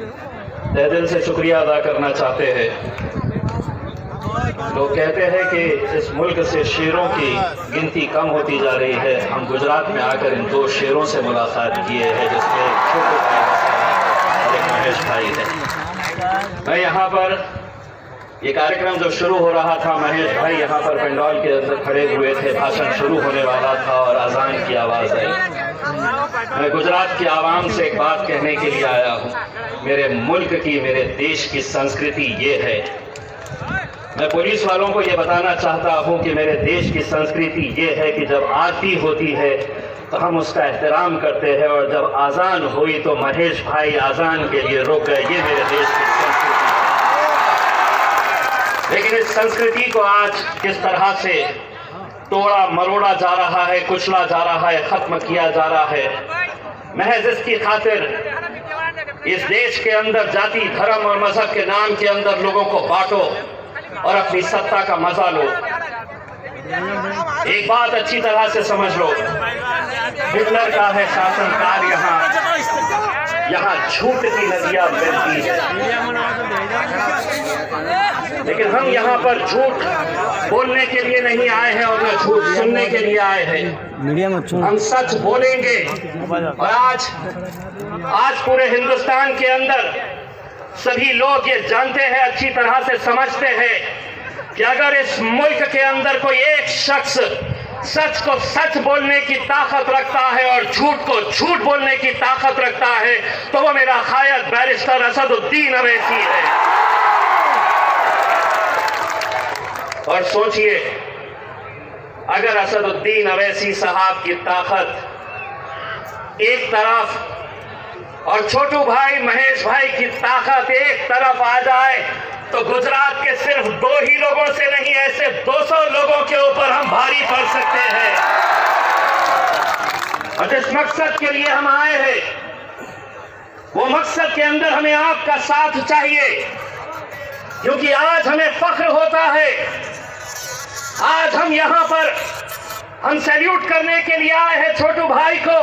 तहे दिल से शुक्रिया अदा करना चाहते हैं। लोग कहते हैं कि इस मुल्क से शेरों की गिनती कम होती जा रही है। हम गुजरात में आकर इन दो शेरों से मुलाकात किए हैं, जिसमें एक छोटू भाई और एक महेश भाई है। मैं यहाँ पर ये कार्यक्रम जब शुरू हो रहा था, महेश भाई यहाँ पर पंडाल के अंदर खड़े हुए थे, भाषण शुरू होने वाला था और अजान की आवाज़ आई। मैं गुजरात की आवाम से एक बात कहने के लिए आया हूँ। मेरे मुल्क की, मेरे देश की संस्कृति ये है। मैं पुलिस वालों को ये बताना चाहता हूँ कि मेरे देश की संस्कृति ये है कि जब आरती होती है तो हम उसका एहतराम करते हैं, और जब आज़ान हुई तो महेश भाई आज़ान के लिए रुक गए। ये मेरे देश की संस्कृति। लेकिन इस संस्कृति को आज किस तरह से तोड़ा मरोड़ा जा रहा है, कुचला जा रहा है, खत्म किया जा रहा है, महज इसकी खातिर इस देश के अंदर जाति, धर्म और मजहब के नाम के अंदर लोगों को बांटो और अपनी सत्ता का मजा लो। एक बात अच्छी तरह से समझ लो, हिटलर का है शासनकाल, यहाँ झूठ की नदियां बहती है। लेकिन हम यहाँ पर झूठ बोलने के लिए नहीं आए हैं और न झूठ सुनने के लिए आए हैं। हम सच बोलेंगे। और आज पूरे हिंदुस्तान के अंदर सभी लोग ये जानते हैं, अच्छी तरह से समझते हैं कि अगर इस मुल्क के अंदर कोई एक शख्स सच को सच बोलने की ताकत रखता है और झूठ को झूठ बोलने की ताकत रखता है तो वो मेरा खायद बैरिस्टर असदुद्दीन अवैसी है। और सोचिए, अगर असदुद्दीन अवैसी साहब की ताकत एक तरफ और छोटू भाई महेश भाई की ताकत एक तरफ आ जाए तो गुजरात के सिर्फ 2 ही लोगों से नहीं, ऐसे 200 लोगों के ऊपर हम भारी पड़ सकते हैं। और जिस मकसद के लिए हम आए हैं, वो मकसद के अंदर हमें आपका साथ चाहिए, क्योंकि आज हमें फख्र होता है। आज हम यहाँ पर हम सैल्यूट करने के लिए आए हैं छोटू भाई को,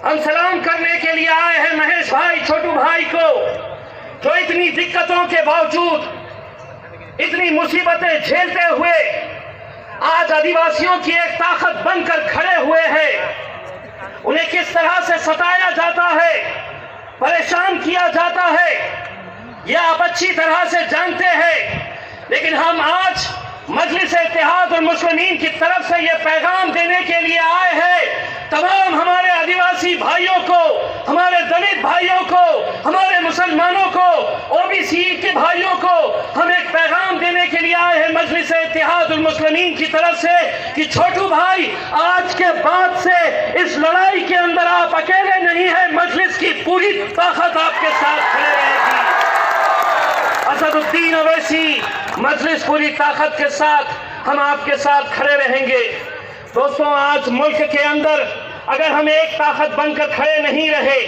हम सलाम करने के लिए आए हैं महेश भाई, छोटू भाई को, जो इतनी दिक्कतों के बावजूद, इतनी मुसीबतें झेलते हुए आज आदिवासियों की एक ताकत बनकर खड़े हुए हैं। उन्हें किस तरह से सताया जाता है, परेशान किया जाता है, यह आप अच्छी तरह से जानते हैं। लेकिन हम आज मजलिस इत्तेहाद और मुस्लिमीन की तरफ से यह पैगाम देने के लिए आए हैं तमाम हमारे आदिवासी भाइयों को, हमारे दलित भाइयों को, हमारे मुसलमानों को, ओबीसी के भाइयों को हम एक पैगाम देने के लिए आए हैं मजलिस इत्तेहाद और मुस्लिमीन की तरफ से कि छोटू भाई, आज के बाद से इस लड़ाई के अंदर आप अकेले नहीं हैं, मजलिस की पूरी ताकत आपके साथ खड़े रहेगी। असदुद्दीन अवैसी, मजलिस पूरी ताकत के साथ हम आपके साथ खड़े रहेंगे। दोस्तों, आज मुल्क के अंदर अगर हम एक ताकत बनकर खड़े नहीं रहे,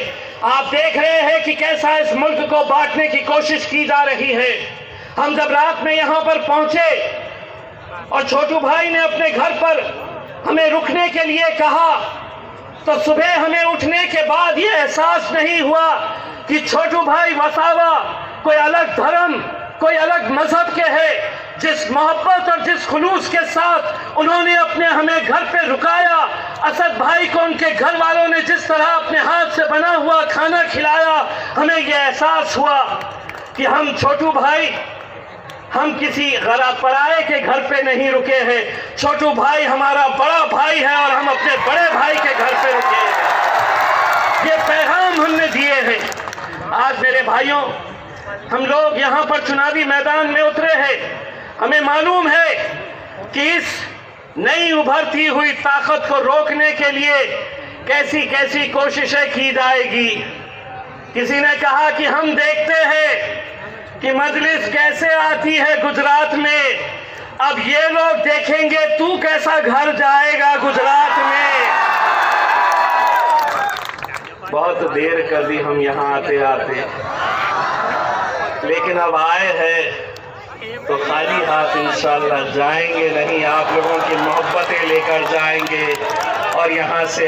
आप देख रहे हैं कि कैसा इस मुल्क को बांटने की कोशिश की जा रही है। हम जब रात में यहाँ पर पहुंचे और छोटू भाई ने अपने घर पर हमें रुकने के लिए कहा, तो सुबह हमें उठने के बाद ये एहसास नहीं हुआ कि छोटू भाई वसावा कोई अलग धर्म, कोई अलग मजहब के है। जिस मोहब्बत और जिस खुलूस के साथ उन्होंने अपने हमें घर पे रुकाया, असद भाई को उनके घर वालों ने जिस तरह अपने हाथ से बना हुआ खाना खिलाया, हमें यह एहसास हुआ कि हम छोटू भाई, हम किसी गैर पराये के घर पे नहीं रुके हैं। छोटू भाई हमारा बड़ा भाई है और हम अपने बड़े भाई के घर पे रुके हैं। ये पैगाम हमने दिए हैं। आज मेरे भाइयों, हम लोग यहाँ पर चुनावी मैदान में उतरे हैं। हमें मालूम है कि इस नई उभरती हुई ताकत को रोकने के लिए कैसी कैसी कोशिशें की जाएगी। किसी ने कहा कि हम देखते हैं कि मजलिस कैसे आती है गुजरात में, अब ये लोग देखेंगे तू कैसा घर जाएगा गुजरात में। बहुत देर कर दी हम यहाँ आते आते, लेकिन अब आए हैं तो खाली हाथ इंशाअल्लाह जाएंगे नहीं, आप लोगों की मोहब्बतें लेकर जाएंगे और यहाँ से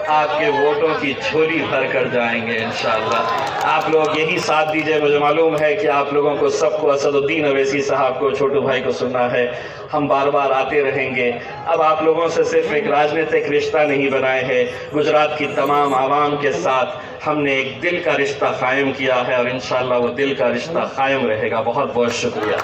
आपके वोटों की झोली भर कर जाएंगे इंशाअल्लाह। आप लोग यही साथ दीजिए। मुझे मालूम है कि आप लोगों को सबको असदुद्दीन अवैसी साहब को, छोटू भाई को सुनना है। हम बार बार आते रहेंगे। अब आप लोगों से सिर्फ एक राजनीतिक रिश्ता नहीं बनाए है, गुजरात की तमाम आवाम के साथ हमने एक दिल का रिश्ता कायम किया है और इंशाअल्लाह वो दिल का रिश्ता कायम रहेगा। बहुत बहुत शुक्रिया।